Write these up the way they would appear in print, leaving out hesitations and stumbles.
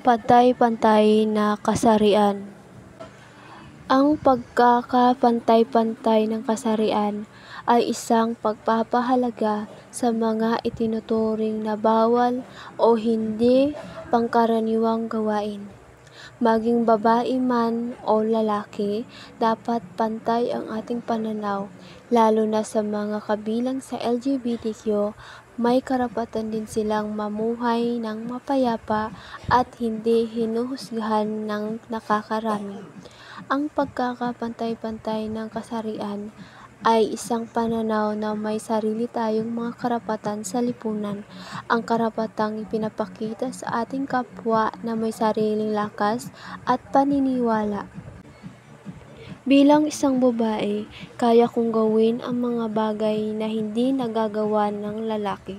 Pantay-pantay na kasarian. Ang pagkakapantay-pantay ng kasarian ay isang pagpapahalaga sa mga itinuturing na bawal o hindi pangkaraniwang gawain. Maging babae man o lalaki, dapat pantay ang ating pananaw, lalo na sa mga kabilang sa LGBTQ. May karapatan din silang mamuhay ng mapayapa at hindi hinuhusgahan ng nakakarami. Ang pagkakapantay-pantay ng kasarian ay isang pananaw na may sarili tayong mga karapatan sa lipunan. Ang karapatang ipinapakita sa ating kapwa na may sariling lakas at paniniwala. Bilang isang babae, kaya kong gawin ang mga bagay na hindi nagagawa ng lalaki.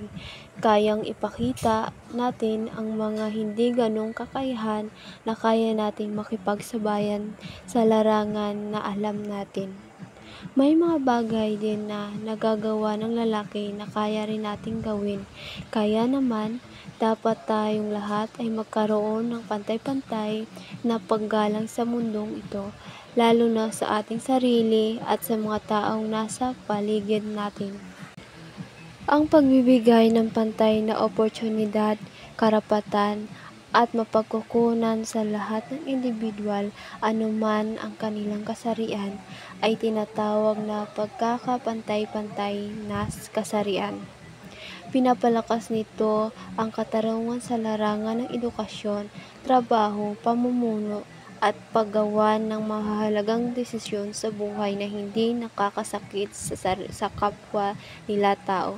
Kayang ipakita natin ang mga hindi ganong kakayahan na kaya nating makipagsabayan sa larangan na alam natin. May mga bagay din na nagagawa ng lalaki na kaya rin nating gawin. Kaya naman, dapat tayong lahat ay magkaroon ng pantay-pantay na paggalang sa mundong ito, lalo na sa ating sarili at sa mga taong nasa paligid natin. Ang pagbibigay ng pantay na oportunidad, karapatan, at mapagkukunan sa lahat ng individual, anuman ang kanilang kasarian, ay tinatawag na pagkakapantay-pantay na kasarian. Pinapalakas nito ang katarungan sa larangan ng edukasyon, trabaho, pamumuno, at paggawa ng mahahalagang desisyon sa buhay na hindi nakakasakit sa kapwa nila tao.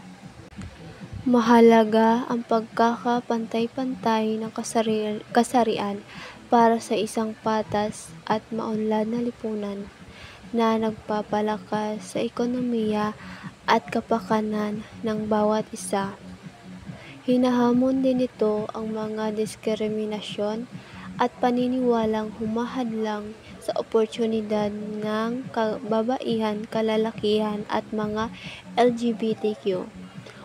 Mahalaga ang pagkakapantay-pantay ng kasarian para sa isang patas at maunlad na lipunan na nagpapalakas sa ekonomiya at kapakanan ng bawat isa. Hinahamon din ito ang mga diskriminasyon at paniniwalang humahadlang sa oportunidad ng kababaihan, kalalakihan at mga LGBTQ.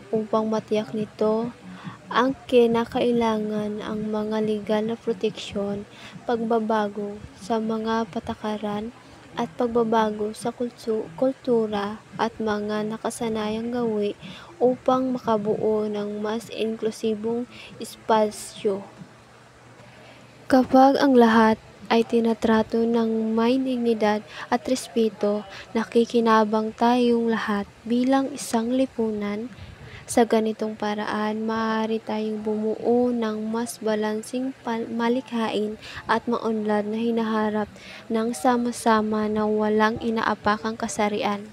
Upang matiyak nito, ang kinakailangan ang mga legal na proteksyon, pagbabago sa mga patakaran at pagbabago sa kultura at mga nakasanayang gawi upang makabuo ng mas inklusibong espasyo. Kapag ang lahat ay tinatrato ng may dignidad at respeto, nakikinabang tayong lahat bilang isang lipunan. Sa ganitong paraan, maaari tayong bumuo ng mas balanseng malikhain at maunlad na hinaharap ng sama-sama na walang inaapakang kasarian.